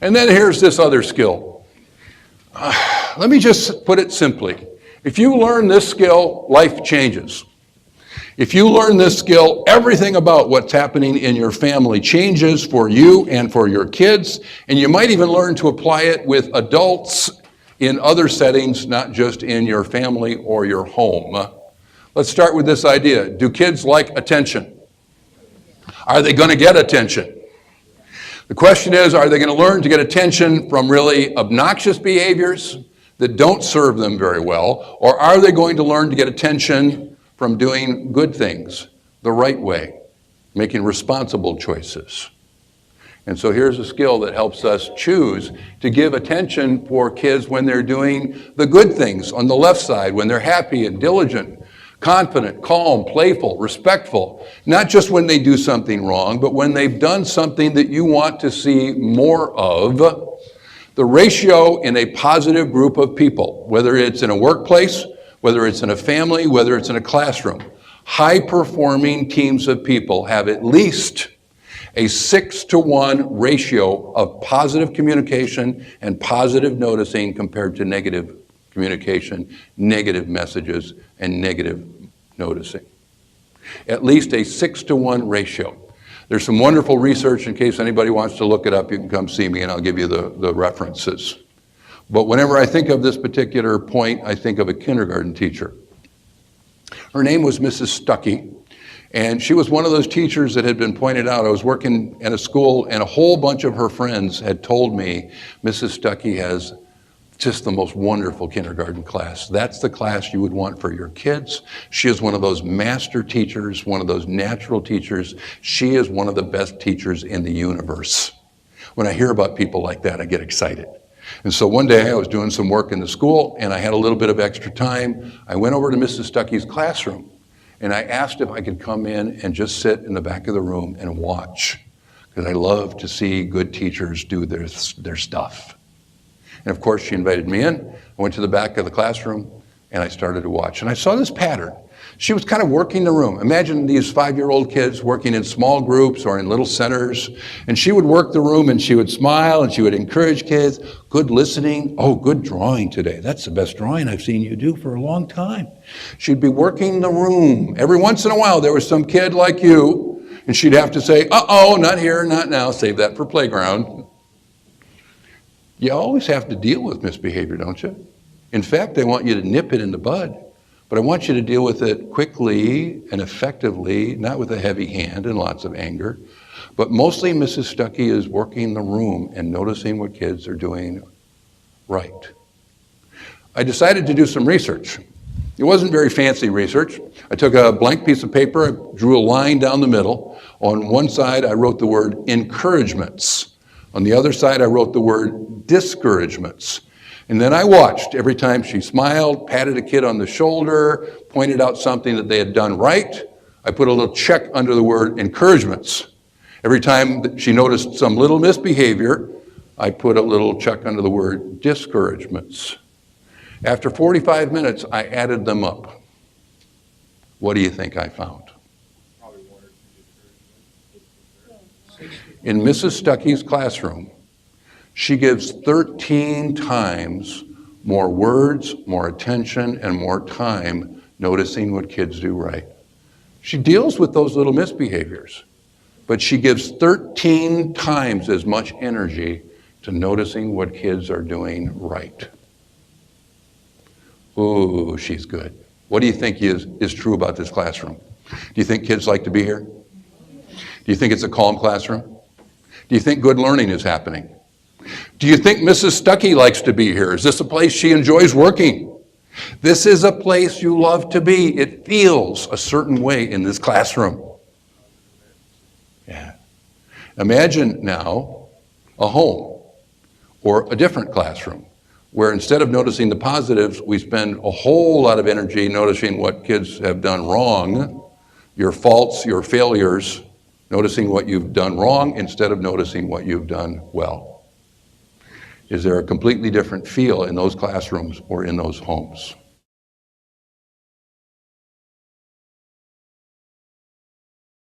And then here's this other skill. Let me just put it simply. If you learn this skill, life changes. If you learn this skill, everything about what's happening in your family changes for you and for your kids, and you might even learn to apply it with adults in other settings, not just in your family or your home. Let's start with this idea. Do kids like attention? Are they going to get attention? The question is, are they going to learn to get attention from really obnoxious behaviors that don't serve them very well, or are they going to learn to get attention from doing good things the right way, making responsible choices? And so here's a skill that helps us choose to give attention for kids when they're doing the good things on the left side, when they're happy and diligent, confident, calm, playful, respectful, not just when they do something wrong, but when they've done something that you want to see more of. The ratio in a positive group of people, whether it's in a workplace, whether it's in a family, whether it's in a classroom, high-performing teams of people have at least a 6-to-1 ratio of positive communication and positive noticing compared to negative communication, negative messages, and negative noticing. At least a 6-to-1 ratio. There's some wonderful research. In case anybody wants to look it up, you can come see me and I'll give you the references. But whenever I think of this particular point, I think of a kindergarten teacher. Her name was Mrs. Stuckey, and she was one of those teachers that had been pointed out. I was working at a school and a whole bunch of her friends had told me, Mrs. Stuckey has just the most wonderful kindergarten class. That's the class you would want for your kids. She is one of those master teachers, one of those natural teachers. She is one of the best teachers in the universe. When I hear about people like that, I get excited. And so one day I was doing some work in the school and I had a little bit of extra time. I went over to Mrs. Stuckey's classroom and I asked if I could come in and just sit in the back of the room and watch, because I love to see good teachers do their stuff. And of course, she invited me in. I went to the back of the classroom and I started to watch. And I saw this pattern. She was kind of working the room. Imagine these 5-year-old kids working in small groups or in little centers. And she would work the room and she would smile and she would encourage kids. Good listening. Oh, good drawing today. That's the best drawing I've seen you do for a long time. She'd be working the room. Every once in a while, there was some kid like you, and she'd have to say, uh-oh, not here, not now. Save that for playground. You always have to deal with misbehavior, don't you? In fact, I want you to nip it in the bud, but I want you to deal with it quickly and effectively, not with a heavy hand and lots of anger. But mostly Mrs. Stuckey is working the room and noticing what kids are doing right. I decided to do some research. It wasn't very fancy research. I took a blank piece of paper, I drew a line down the middle. On one side, I wrote the word encouragements. On the other side, I wrote the word discouragements. And then I watched every time she smiled, patted a kid on the shoulder, pointed out something that they had done right. I put a little check under the word encouragements. Every time that she noticed some little misbehavior, I put a little check under the word discouragements. After 45 minutes, I added them up. What do you think I found? In Mrs. Stuckey's classroom, she gives 13 times more words, more attention, and more time noticing what kids do right. She deals with those little misbehaviors, but she gives 13 times as much energy to noticing what kids are doing right. Ooh, she's good. What do you think is true about this classroom? Do you think kids like to be here? Do you think it's a calm classroom? Do you think good learning is happening? Do you think Mrs. Stuckey likes to be here? Is this a place she enjoys working? This is a place you love to be. It feels a certain way in this classroom. Yeah. Imagine now a home or a different classroom where instead of noticing the positives, we spend a whole lot of energy noticing what kids have done wrong, your faults, your failures, noticing what you've done wrong instead of noticing what you've done well. Is there a completely different feel in those classrooms or in those homes?